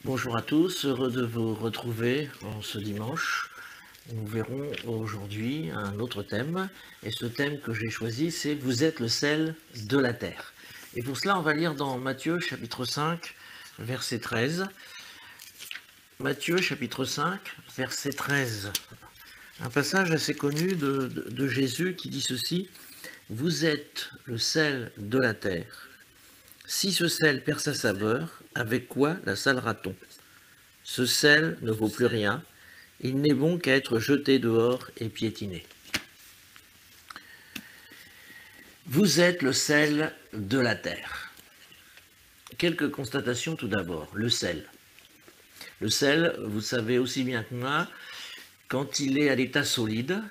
Bonjour à tous, heureux de vous retrouver en ce dimanche. Nous verrons aujourd'hui un autre thème, et ce thème que j'ai choisi, c'est « Vous êtes le sel de la terre ». Et pour cela, on va lire dans Matthieu chapitre 5, verset 13. Matthieu chapitre 5, verset 13. Un passage assez connu de Jésus qui dit ceci: « Vous êtes le sel de la terre. Si ce sel perd sa saveur, avec quoi la salera-t-on ? Ce sel ne vaut plus rien, il n'est bon qu'à être jeté dehors et piétiné. » Vous êtes le sel de la terre. Quelques constatations tout d'abord. Le sel. Le sel, vous savez aussi bien que moi, quand il est à l'état solide,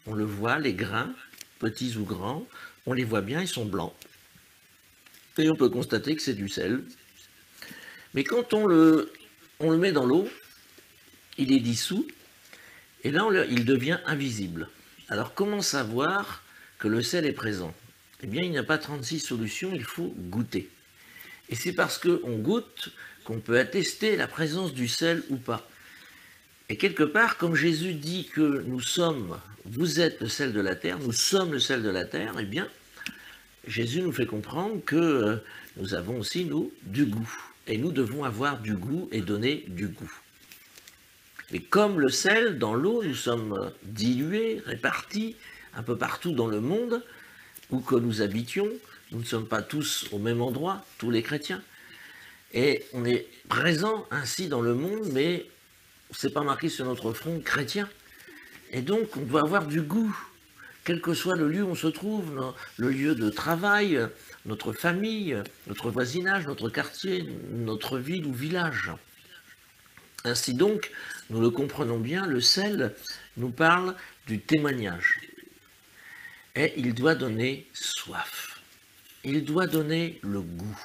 on le voit, les grains, petits ou grands, on les voit bien, ils sont blancs. Et on peut constater que c'est du sel. Mais quand on le met dans l'eau, il est dissous, et là il devient invisible. Alors comment savoir que le sel est présent? Eh bien, il n'y a pas 36 solutions, il faut goûter. Et c'est parce qu'on goûte qu'on peut attester la présence du sel ou pas. Et quelque part, comme Jésus dit que nous sommes, vous êtes le sel de la terre, nous sommes le sel de la terre, eh bien, Jésus nous fait comprendre que nous avons aussi, nous, du goût. Et nous devons avoir du goût et donner du goût. Et comme le sel, dans l'eau, nous sommes dilués, répartis un peu partout dans le monde, où que nous habitions, nous ne sommes pas tous au même endroit, tous les chrétiens. Et on est présent ainsi dans le monde, mais ce n'est pas marqué sur notre front chrétien. Et donc, on doit avoir du goût, quel que soit le lieu où on se trouve, le lieu de travail, notre famille, notre voisinage, notre quartier, notre ville ou village. Ainsi donc, nous le comprenons bien, le sel nous parle du témoignage. Et il doit donner soif. Il doit donner le goût.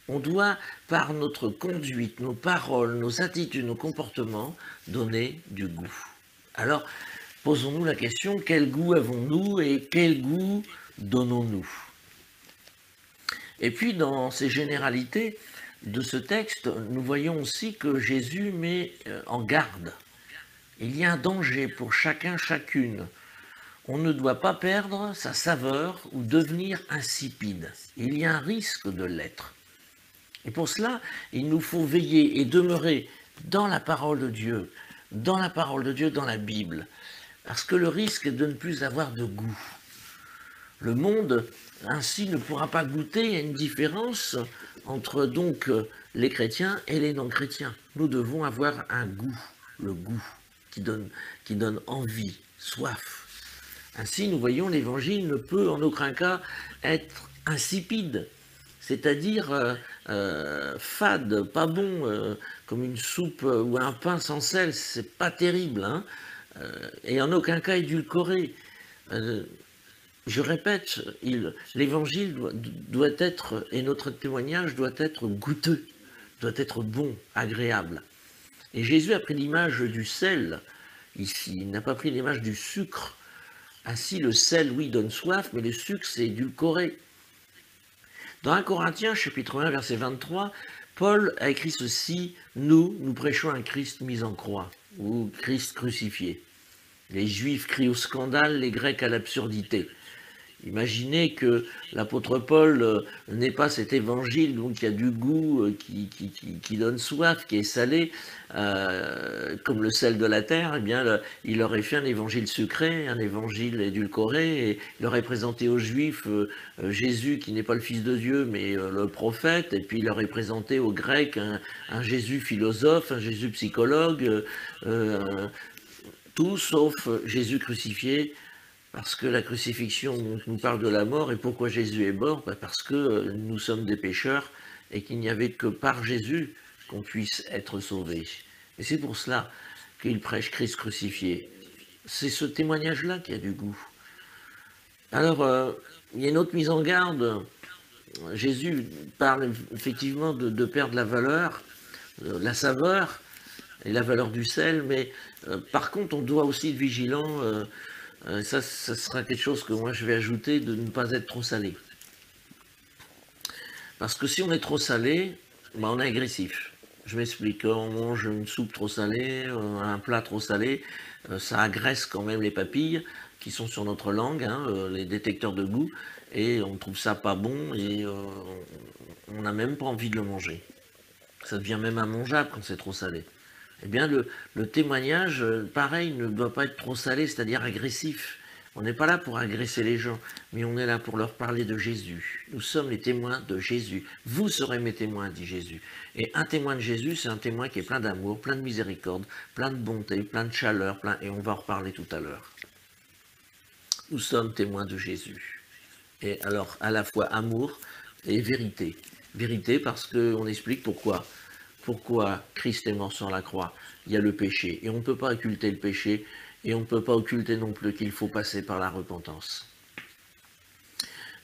On doit, par notre conduite, nos paroles, nos attitudes, nos comportements, donner du goût. Alors, posons-nous la question, quel goût avons-nous et quel goût donnons-nous? Et puis, dans ces généralités de ce texte, nous voyons aussi que Jésus met en garde. Il y a un danger pour chacun, chacune. On ne doit pas perdre sa saveur ou devenir insipide. Il y a un risque de l'être. Et pour cela, il nous faut veiller et demeurer dans la parole de Dieu, dans la Bible, parce que le risque est de ne plus avoir de goût. Le monde, ainsi, ne pourra pas goûter. Il y a une différence entre donc les chrétiens et les non-chrétiens. Nous devons avoir un goût, le goût qui donne envie, soif. Ainsi, nous voyons, l'évangile ne peut en aucun cas être insipide, c'est-à-dire fade, pas bon, comme une soupe ou un pain sans sel, c'est pas terrible, hein, et en aucun cas édulcoré. Je répète, l'évangile doit être, et notre témoignage doit être goûteux, doit être bon, agréable. Et Jésus a pris l'image du sel ici, il n'a pas pris l'image du sucre. Ainsi, le sel, oui, donne soif, mais le sucre, c'est édulcoré. Dans 1 Corinthiens, chapitre 1, verset 23, Paul a écrit ceci: « Nous prêchons un Christ mis en croix, ou Christ crucifié. Les Juifs crient au scandale, les Grecs à l'absurdité. » Imaginez que l'apôtre Paul n'ait pas cet évangile, donc qui a du goût, qui donne soif, qui est salé, comme le sel de la terre. Eh bien, il aurait fait un évangile sucré, un évangile édulcoré, et il aurait présenté aux Juifs Jésus qui n'est pas le Fils de Dieu, mais le prophète, et puis il aurait présenté aux Grecs un Jésus philosophe, un Jésus psychologue, tout sauf Jésus crucifié. Parce que la crucifixion nous parle de la mort. Et pourquoi Jésus est mort? Parce que nous sommes des pécheurs et qu'il n'y avait que par Jésus qu'on puisse être sauvé. Et c'est pour cela qu'il prêche Christ crucifié. C'est ce témoignage-là qui a du goût. Alors, il y a une autre mise en garde. Jésus parle effectivement de perdre la valeur, la saveur et la valeur du sel, mais par contre, on doit aussi être vigilant. Ça sera quelque chose que moi je vais ajouter, de ne pas être trop salé. Parce que si on est trop salé, ben on est agressif. Je m'explique, on mange une soupe trop salée, un plat trop salé, ça agresse quand même les papilles qui sont sur notre langue, hein, les détecteurs de goût, et on trouve ça pas bon et on n'a même pas envie de le manger. Ça devient même immangeable quand c'est trop salé. Eh bien, le témoignage, pareil, ne doit pas être trop salé, c'est-à-dire agressif. On n'est pas là pour agresser les gens, mais on est là pour leur parler de Jésus. Nous sommes les témoins de Jésus. Vous serez mes témoins, dit Jésus. Et un témoin de Jésus, c'est un témoin qui est plein d'amour, plein de miséricorde, plein de bonté, plein de chaleur, et on va en reparler tout à l'heure. Nous sommes témoins de Jésus. Et alors, à la fois amour et vérité. Vérité parce qu'on explique pourquoi. Pourquoi Christ est mort sur la croix? Il y a le péché. Et on ne peut pas occulter le péché. Et on ne peut pas occulter non plus qu'il faut passer par la repentance.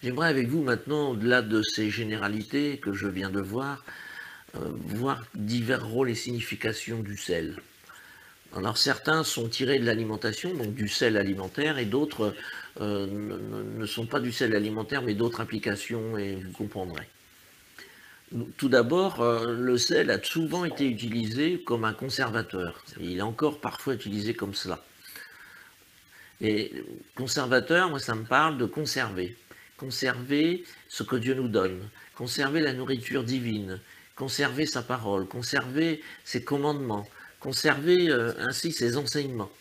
J'aimerais avec vous maintenant, au-delà de ces généralités que je viens de voir divers rôles et significations du sel. Alors certains sont tirés de l'alimentation, donc du sel alimentaire, et d'autres ne sont pas du sel alimentaire, mais d'autres applications, et vous comprendrez. Tout d'abord, le sel a souvent été utilisé comme un conservateur. Il est encore parfois utilisé comme cela. Et conservateur, moi ça me parle de conserver. Conserver ce que Dieu nous donne. Conserver la nourriture divine. Conserver sa parole. Conserver ses commandements. Conserver ainsi ses enseignements.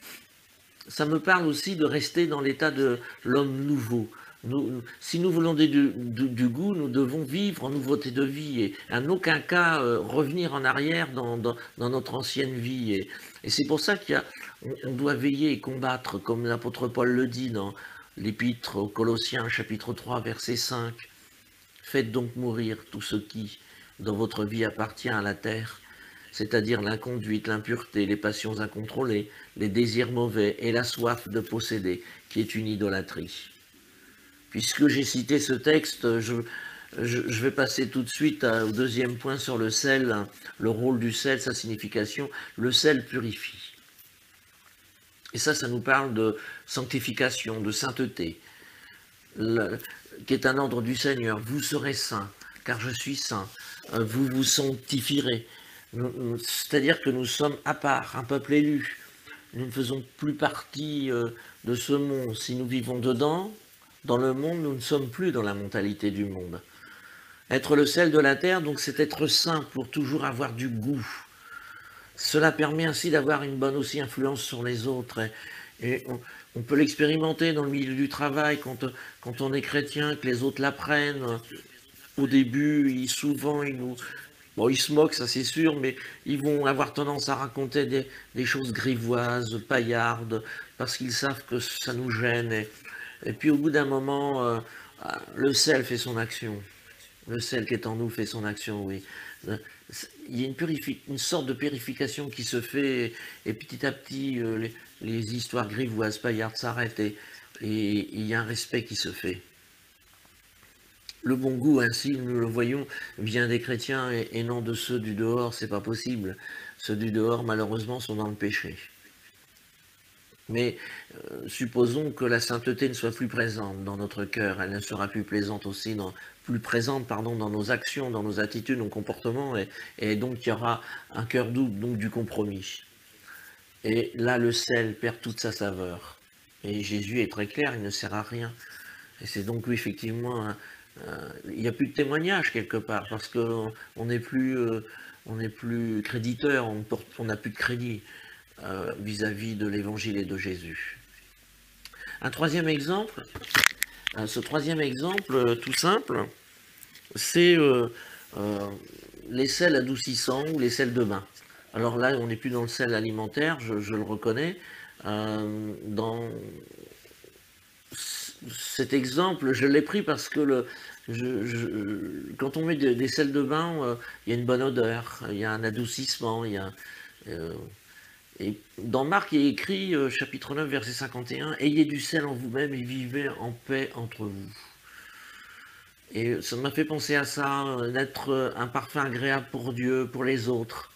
Ça me parle aussi de rester dans l'état de l'homme nouveau. Si nous voulons du goût, nous devons vivre en nouveauté de vie et en aucun cas revenir en arrière dans notre ancienne vie. Et c'est pour ça qu'on doit veiller et combattre, comme l'apôtre Paul le dit dans l'épître aux Colossiens, chapitre 3, verset 5. Faites donc mourir tout ce qui, dans votre vie, appartient à la terre, c'est-à-dire l'inconduite, l'impureté, les passions incontrôlées, les désirs mauvais et la soif de posséder, qui est une idolâtrie. Puisque j'ai cité ce texte, je vais passer tout de suite au deuxième point sur le sel, le rôle du sel, sa signification. Le sel purifie. Et ça nous parle de sanctification, de sainteté, qui est un ordre du Seigneur. Vous serez saints, car je suis saint. Vous vous sanctifierez. C'est-à-dire que nous sommes à part, un peuple élu. Nous ne faisons plus partie de ce monde. Si nous vivons dedans, dans le monde, nous ne sommes plus dans la mentalité du monde. Être le sel de la terre, donc, c'est être saint pour toujours avoir du goût. Cela permet ainsi d'avoir une bonne aussi influence sur les autres. Et on peut l'expérimenter dans le milieu du travail quand on est chrétien, que les autres l'apprennent. Au début, souvent, ils se moquent, ça c'est sûr, mais ils vont avoir tendance à raconter des choses grivoises, paillardes, parce qu'ils savent que ça nous gêne. Et puis au bout d'un moment, le sel fait son action. Le sel qui est en nous fait son action, oui. Il y a une sorte de purification qui se fait, et petit à petit, les histoires grivoises, paillardes s'arrêtent, et il y a un respect qui se fait. Le bon goût, ainsi, nous le voyons, vient des chrétiens et non de ceux du dehors, c'est pas possible. Ceux du dehors, malheureusement, sont dans le péché. Mais supposons que la sainteté ne soit plus présente dans notre cœur, elle ne sera plus présente aussi plus présente dans nos actions, dans nos attitudes, nos comportements, et donc il y aura un cœur doux, donc du compromis. Et là, le sel perd toute sa saveur. Et Jésus est très clair, il ne sert à rien. Et c'est donc, oui, effectivement, il n'y a plus de témoignage quelque part, parce qu'on n'est plus créditeur, on n'a plus de crédit vis-à-vis de l'évangile et de Jésus. Un troisième exemple, ce troisième exemple tout simple, c'est les sels adoucissants ou les sels de bain. Alors là, on n'est plus dans le sel alimentaire, je le reconnais. Dans cet exemple, je l'ai pris parce que quand on met des sels de bain, il y a une bonne odeur, il y a un adoucissement, et dans Marc, il est écrit, chapitre 9, verset 51, « Ayez du sel en vous-même et vivez en paix entre vous. » Et ça m'a fait penser à ça, d'être un parfum agréable pour Dieu, pour les autres.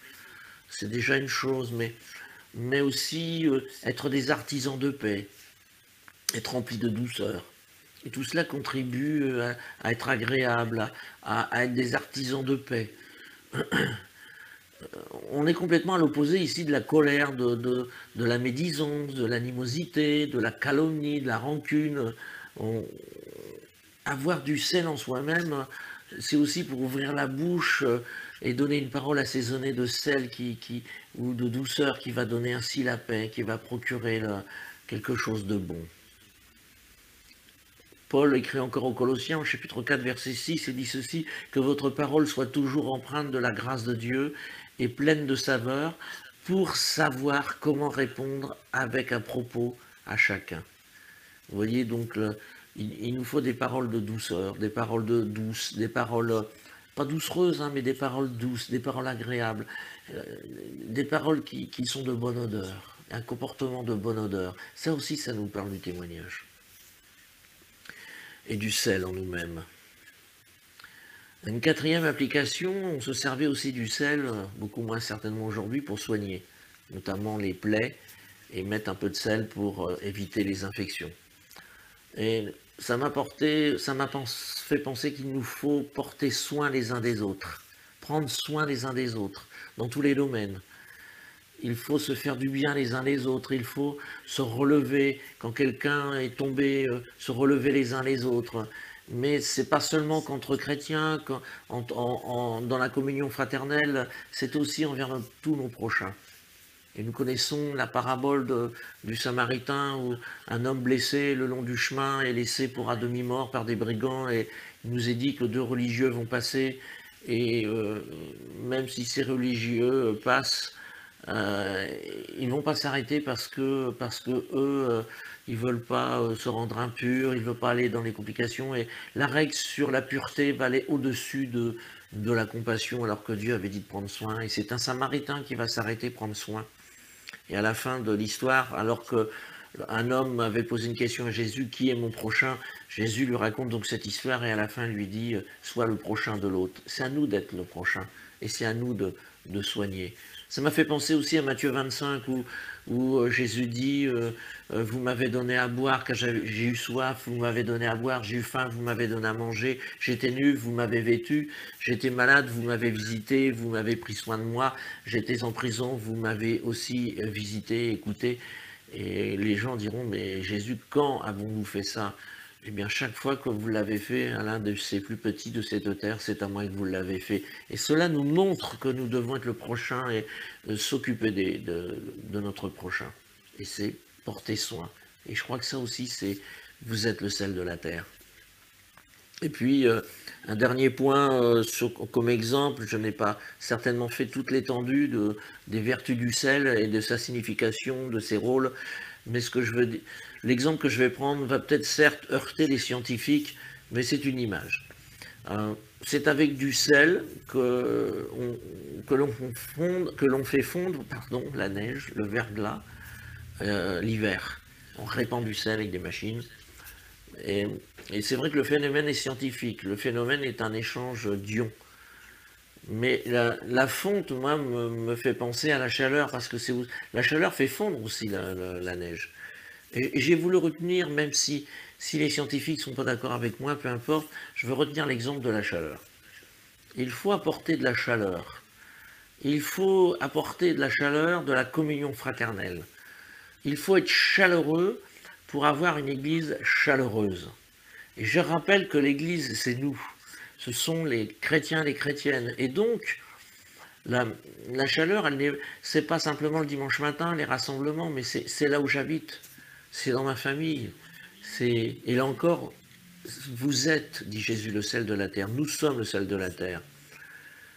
C'est déjà une chose, mais aussi être des artisans de paix, être rempli de douceur. Et tout cela contribue à être agréable, à être des artisans de paix. On est complètement à l'opposé ici de la colère, de la médisance, de l'animosité, de la calomnie, de la rancune. On- avoir du sel en soi-même, c'est aussi pour ouvrir la bouche et donner une parole assaisonnée de sel ou de douceur qui va donner ainsi la paix, qui va procurer quelque chose de bon. Paul écrit encore aux Colossiens, au chapitre 4, verset 6, et dit ceci, que votre parole soit toujours empreinte de la grâce de Dieu et pleine de saveur, pour savoir comment répondre avec un propos à chacun. Vous voyez, donc, il nous faut des paroles de douceur, des paroles douces, des paroles, pas doucereuses, hein, mais des paroles douces, des paroles agréables, euh, des paroles qui sont de bonne odeur, un comportement de bonne odeur. Ça aussi, ça nous parle du témoignage. Et du sel en nous-mêmes. Une quatrième application, on se servait aussi du sel, beaucoup moins certainement aujourd'hui, pour soigner, notamment les plaies, et mettre un peu de sel pour éviter les infections. Et ça m'a fait penser qu'il nous faut porter soin les uns des autres, prendre soin les uns des autres, dans tous les domaines. Il faut se faire du bien les uns les autres, il faut se relever quand quelqu'un est tombé, se relever les uns les autres. Mais c'est pas seulement qu'entre chrétiens, dans la communion fraternelle, c'est aussi envers tous nos prochains. Et nous connaissons la parabole du Samaritain où un homme blessé le long du chemin est laissé pour à demi-mort par des brigands et il nous est dit que deux religieux vont passer et même si ces religieux passent, ils vont pas s'arrêter parce que eux, ils veulent pas se rendre impurs, ils veulent pas aller dans les complications et la règle sur la pureté va aller au-dessus de la compassion alors que Dieu avait dit de prendre soin et c'est un Samaritain qui va s'arrêter prendre soin. Et à la fin de l'histoire, alors qu'un homme avait posé une question à Jésus, qui est mon prochain? Jésus lui raconte donc cette histoire et à la fin lui dit, sois le prochain de l'autre. C'est à nous d'être le prochain et c'est à nous de soigner. Ça m'a fait penser aussi à Matthieu 25 où Jésus dit, vous m'avez donné à boire car j'ai eu soif, vous m'avez donné à boire, j'ai eu faim, vous m'avez donné à manger, j'étais nu, vous m'avez vêtu, j'étais malade, vous m'avez visité, vous m'avez pris soin de moi, j'étais en prison, vous m'avez aussi visité, écouté. Et les gens diront, mais Jésus, quand avons-nous fait ça? Eh bien, chaque fois que vous l'avez fait à l'un de ces plus petits de cette terre, c'est à moi que vous l'avez fait. Et cela nous montre que nous devons être le prochain et s'occuper de notre prochain. Et c'est porter soin. Et je crois que ça aussi, c'est vous êtes le sel de la terre. Et puis, un dernier point comme exemple, je n'ai pas certainement fait toute l'étendue des vertus du sel et de sa signification, de ses rôles, mais l'exemple que je vais prendre va peut-être certes heurter les scientifiques, mais c'est une image. C'est avec du sel que l'on fait fondre la neige, le verglas, l'hiver. On répand du sel avec des machines. Et, c'est vrai que le phénomène est scientifique. Le phénomène est un échange d'ions. Mais la fonte, moi, me fait penser à la chaleur, parce que la chaleur fait fondre aussi la neige. Et j'ai voulu retenir, même si les scientifiques ne sont pas d'accord avec moi, peu importe, je veux retenir l'exemple de la chaleur. Il faut apporter de la chaleur. Il faut apporter de la chaleur de la communion fraternelle. Il faut être chaleureux pour avoir une église chaleureuse. Et je rappelle que l'église, c'est nous. Ce sont les chrétiens, les chrétiennes. Et donc, la chaleur, c'est pas simplement le dimanche matin, les rassemblements, mais c'est là où j'habite. C'est dans ma famille. Et là encore, vous êtes, dit Jésus, le sel de la terre. Nous sommes le sel de la terre.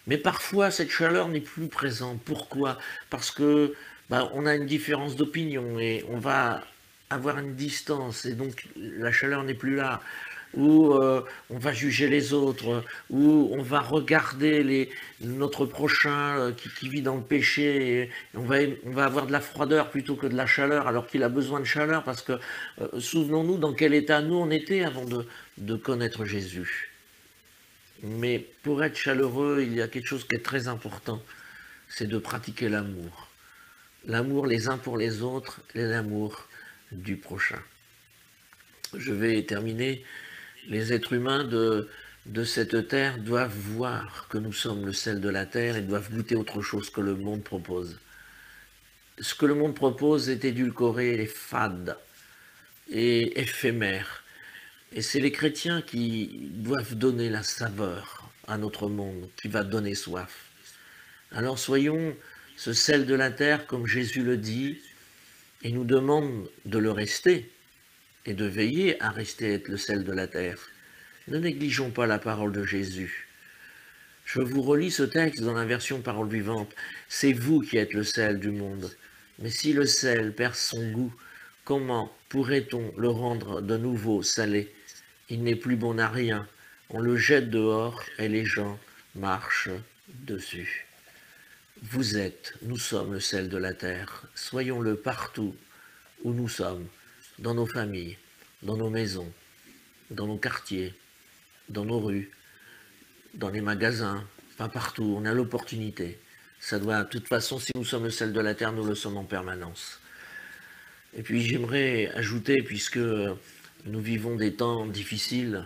Mais parfois, cette chaleur n'est plus présente. Pourquoi? Parce que on a une différence d'opinion et on va avoir une distance et donc la chaleur n'est plus là. Ou on va juger les autres, ou on va regarder notre prochain qui vit dans le péché, et on va avoir de la froideur plutôt que de la chaleur, alors qu'il a besoin de chaleur, parce que souvenons-nous dans quel état nous on était avant de connaître Jésus. Mais pour être chaleureux, il y a quelque chose qui est très important, c'est de pratiquer l'amour. L'amour les uns pour les autres et l'amour du prochain. Je vais terminer. Les êtres humains de cette terre doivent voir que nous sommes le sel de la terre et doivent goûter autre chose que le monde propose. Ce que le monde propose est édulcoré, est fade et éphémère. Et c'est les chrétiens qui doivent donner la saveur à notre monde, qui va donner soif. Alors soyons ce sel de la terre, comme Jésus le dit, et nous demande de le rester et de veiller à rester être le sel de la terre. Ne négligeons pas la parole de Jésus. Je vous relis ce texte dans la version parole vivante. C'est vous qui êtes le sel du monde. Mais si le sel perd son goût, comment pourrait-on le rendre de nouveau salé? Il n'est plus bon à rien. On le jette dehors et les gens marchent dessus. Vous êtes, nous sommes le sel de la terre. Soyons-le partout où nous sommes, dans nos familles, dans nos maisons, dans nos quartiers, dans nos rues, dans les magasins, pas partout. On a l'opportunité. Ça doit, de toute façon, si nous sommes le sel de la terre, nous le sommes en permanence. Et puis j'aimerais ajouter, puisque nous vivons des temps difficiles,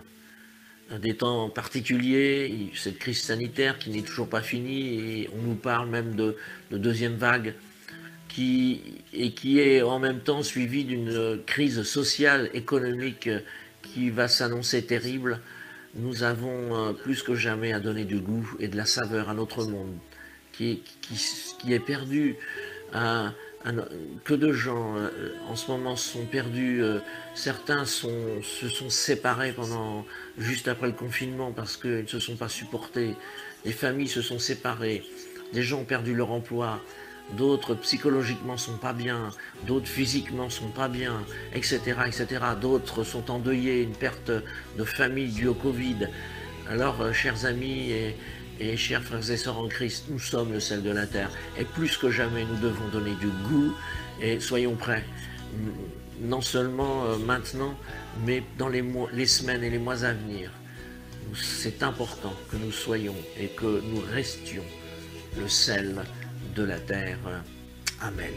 des temps particuliers, cette crise sanitaire qui n'est toujours pas finie, et on nous parle même de deuxième vague, qui est en même temps suivie d'une crise sociale, économique, qui va s'annoncer terrible. Nous avons plus que jamais à donner du goût et de la saveur à notre monde, qui est perdu. Que de gens en ce moment sont perdus, certains se sont séparés juste après le confinement parce qu'ils ne se sont pas supportés, les familles se sont séparées, des gens ont perdu leur emploi, d'autres psychologiquement sont pas bien, d'autres physiquement sont pas bien, etc., etc. D'autres sont endeuillés, une perte de famille due au Covid. Alors, chers amis et chers frères et sœurs en Christ, nous sommes le sel de la terre. Et plus que jamais, nous devons donner du goût et soyons prêts. Non seulement maintenant, mais dans les semaines et les mois à venir. C'est important que nous soyons et que nous restions le sel de la terre. Amen.